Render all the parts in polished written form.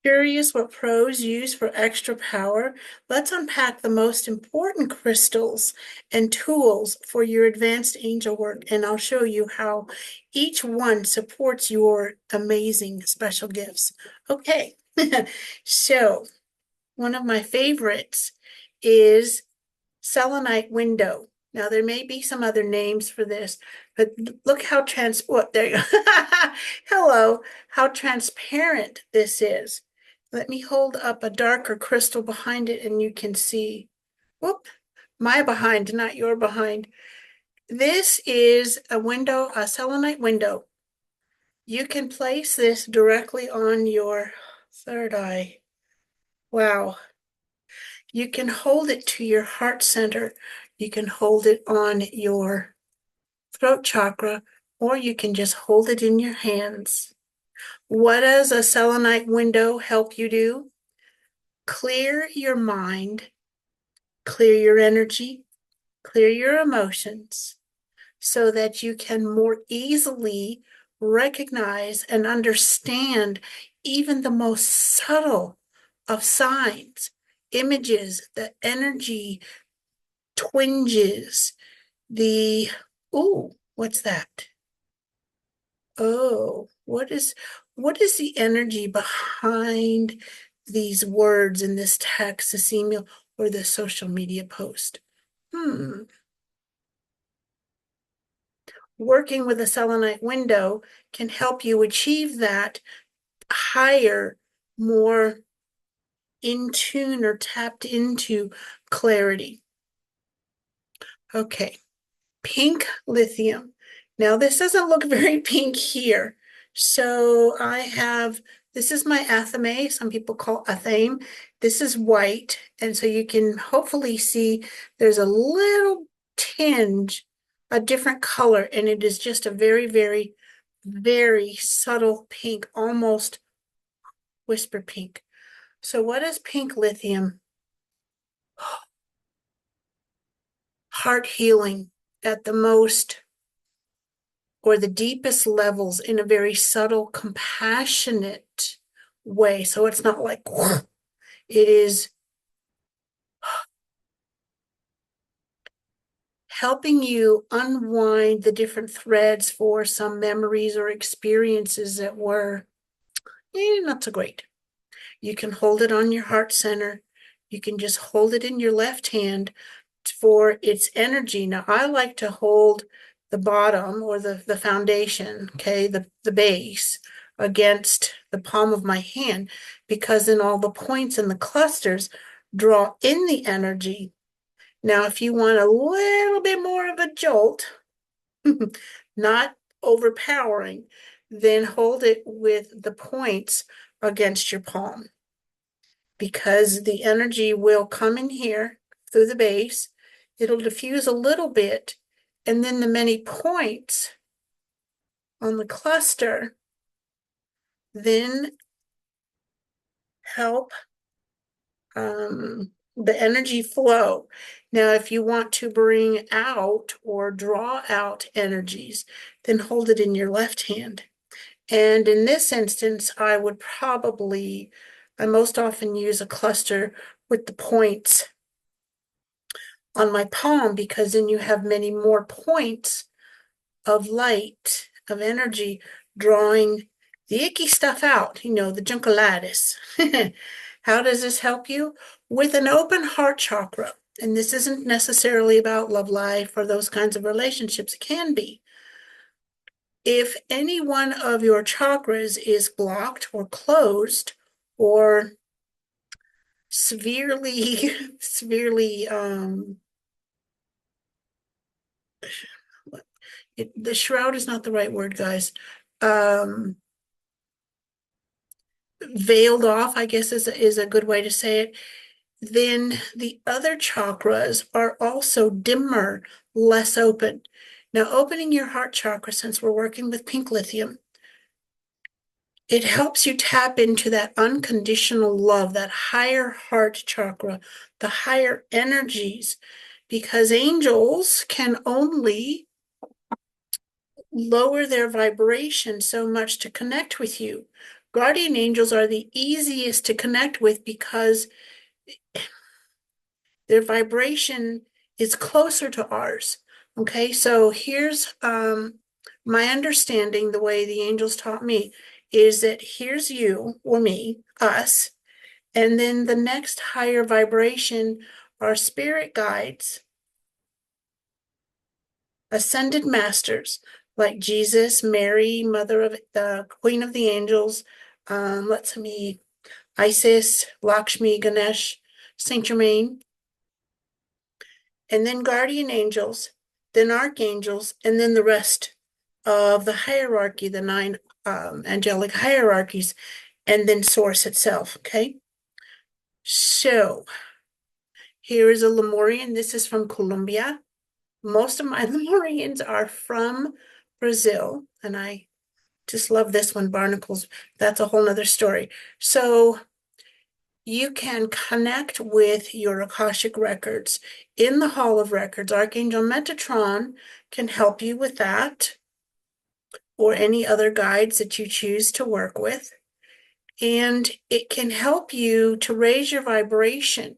Curious what pros use for extra power? Let's unpack the most important crystals and tools for your advanced angel work, and I'll show you how each one supports your amazing special gifts. Okay, so one of my favorites is selenite window. Now, there may be some other names for this, but look how there you go. Hello, how transparent this is. Let me hold up a darker crystal behind it and you can see, whoop, my behind, not your behind. This is a window, a selenite window. You can place this directly on your third eye. Wow. You can hold it to your heart center. You can hold it on your throat chakra, or you can just hold it in your hands. What does a selenite window help you do? Clear your mind, clear your energy, clear your emotions, so that you can more easily recognize and understand even the most subtle of signs, images, the energy twinges, what's that? Oh, what is the energy behind these words in this text, this email, or this social media post? Working with a selenite window can help you achieve that higher, more in tune or tapped into clarity. Okay, pink lithium. Now, this doesn't look very pink here. So this is my Athame. Some people call Athame. This is white. And so you can hopefully see there's a little tinge, a different color, and it is just a very, very, very subtle pink, almost whisper pink. So what is pink lithium? Heart healing at the most or the deepest levels in a very subtle, compassionate way. So it's not like, it is helping you unwind the different threads for some memories or experiences that were not so great. You can hold it on your heart center. You can just hold it in your left hand for its energy. Now, I like to hold the bottom or the foundation, okay, the base against the palm of my hand, because then all the points and the clusters draw in the energy. Now, if you want a little bit more of a jolt, not overpowering, then hold it with the points against your palm, because the energy will come in here through the base. It'll diffuse a little bit, and then the many points on the cluster then help the energy flow. Now, if you want to bring out or draw out energies, then hold it in your left hand. And in this instance, I most often use a cluster with the points on my palm, because then you have many more points of light, of energy, drawing the icky stuff out, the junculatus. How does this help you? With an open heart chakra, and this isn't necessarily about love life or those kinds of relationships, it can be. If any one of your chakras is blocked or closed or severely, severely, the shroud is not the right word, guys. Veiled off, I guess is a good way to say it. Then the other chakras are also dimmer, less open. Now, opening your heart chakra, since we're working with pink lithium, it helps you tap into that unconditional love, that higher heart chakra, the higher energies, because angels can only lower their vibration so much to connect with you. Guardian angels are the easiest to connect with because their vibration is closer to ours. Okay, so here's my understanding, the way the angels taught me, is that here's you or me, us, and then the next higher vibration are spirit guides, ascended masters like Jesus, Mary, Mother of the Queen of the Angels, let's me, Isis, Lakshmi, Ganesh, Saint Germain, and then guardian angels, then archangels, and then the rest of the hierarchy, the nine angelic hierarchies, and then source itself. Okay. So here is a Lemurian. This is from Colombia. Most of my Lemurians are from Brazil, and I just love this one, barnacles. That's a whole nother story. So you can connect with your Akashic records in the Hall of Records. Archangel Metatron can help you with that, or any other guides that you choose to work with. And it can help you to raise your vibration.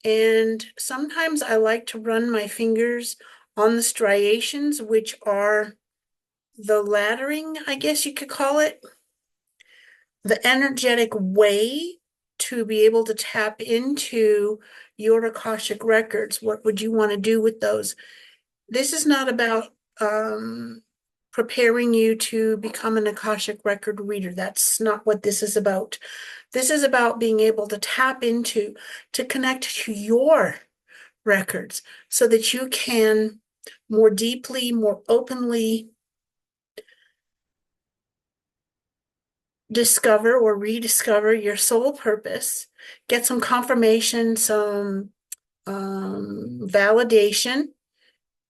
And sometimes I like to run my fingers on the striations, which are the laddering, I guess you could call it, the energetic way to be able to tap into your Akashic records. What would you want to do with those? This is not about preparing you to become an Akashic record reader. That's not what this is about. This is about being able to tap into, to connect to your records so that you can more deeply, more openly discover or rediscover your soul purpose, get some confirmation, some validation,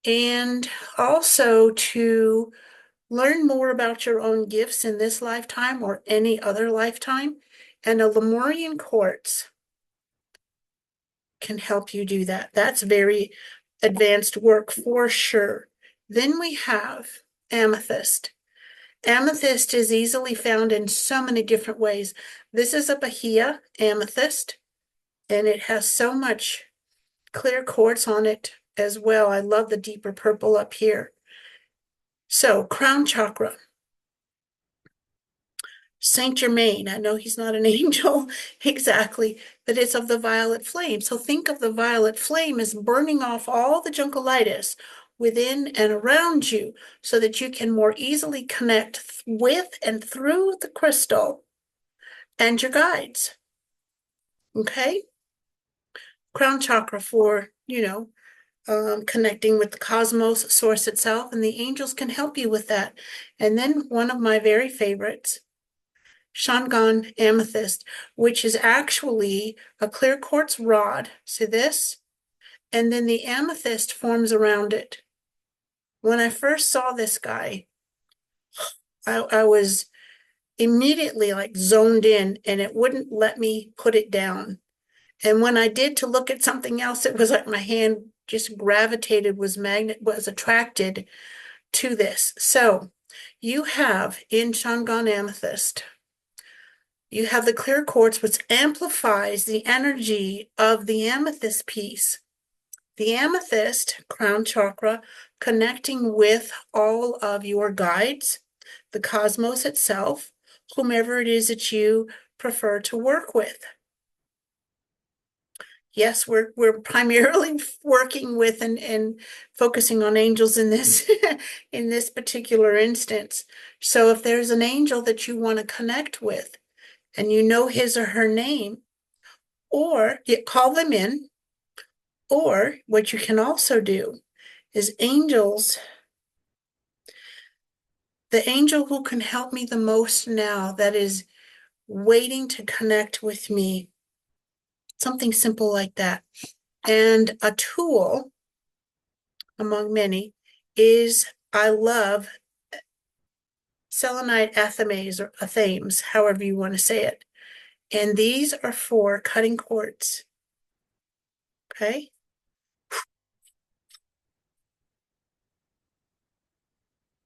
and also to learn more about your own gifts in this lifetime or any other lifetime. And a Lemurian Quartz can help you do that. That's very advanced work for sure. Then we have Amethyst. Amethyst is easily found in so many different ways. This is a Bahia amethyst, and it has so much clear quartz on it as well. I love the deeper purple up here. So, crown chakra. Saint Germain, I know he's not an angel exactly, but it's of the violet flame. So think of the violet flame as burning off all the juncolitis within and around you so that you can more easily connect with and through the crystal and your guides. Okay? Crown chakra for, connecting with the cosmos, source itself, and the angels can help you with that. And then one of my very favorites, Shangaan amethyst, which is actually a clear quartz rod. See this? And then the amethyst forms around it. When I first saw this guy, I was immediately like zoned in, and it wouldn't let me put it down. And when I did to look at something else, it was like my hand just gravitated, was attracted to this. So you have in Shangaan amethyst, you have the clear quartz, which amplifies the energy of the amethyst piece. The amethyst, crown chakra, connecting with all of your guides, the cosmos itself, whomever it is that you prefer to work with. Yes, we're primarily working with and focusing on angels in this in this particular instance. So if there's an angel that you want to connect with and you know his or her name, or you call them in, or what you can also do is the angel who can help me the most now, that is waiting to connect with me, something simple like that. And a tool among many is, I love Selenite Athames or Athames, however you want to say it. And these are for cutting quartz. Okay.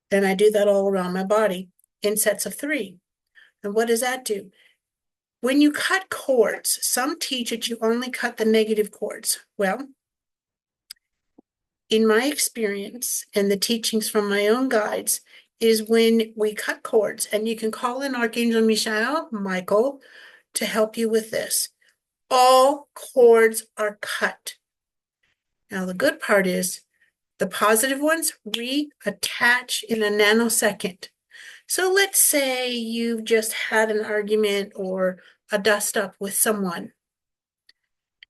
And I do that all around my body in sets of 3. And what does that do? When you cut cords, some teach that you only cut the negative cords. Well, in my experience and the teachings from my own guides, is when we cut cords, and you can call in Archangel Michael, to help you with this. All cords are cut. Now, the good part is the positive ones reattach in a nanosecond. So let's say you've just had an argument or a dust up with someone,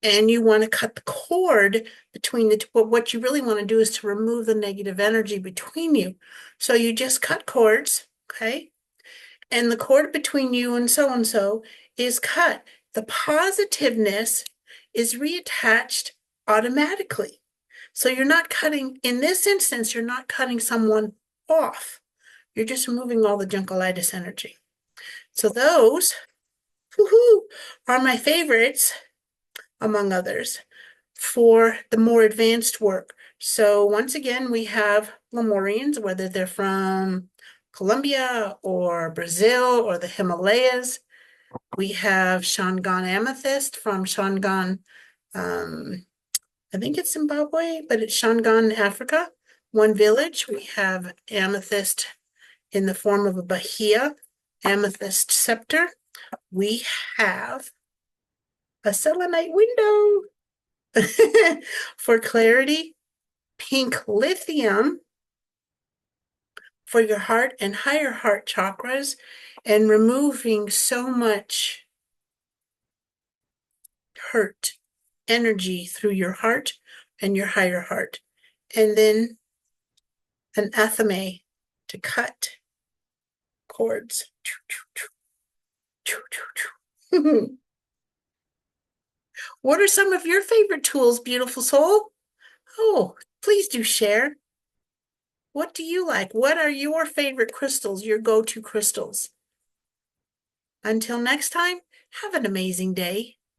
and you want to cut the cord between the two. But what you really want to do is to remove the negative energy between you. So you just cut cords, okay? And the cord between you and so is cut. The positiveness is reattached automatically. So you're not cutting, in this instance, you're not cutting someone off. You're just removing all the junkolitis energy. So those, are my favorites, among others, for the more advanced work. So once again, we have Lemurians, whether they're from Colombia or Brazil or the Himalayas. We have Shangaan Amethyst from Shangaan, I think it's Zimbabwe, but it's Shangaan, Africa, one village. We have Amethyst in the form of a Bahia, Amethyst Scepter. We have a selenite window for clarity, pink lithium for your heart and higher heart chakras, and removing so much hurt energy through your heart and your higher heart. And then an Athame to cut cords. What are some of your favorite tools, beautiful soul? Oh, please do share. What do you like? What are your favorite crystals, your go-to crystals? Until next time, have an amazing day.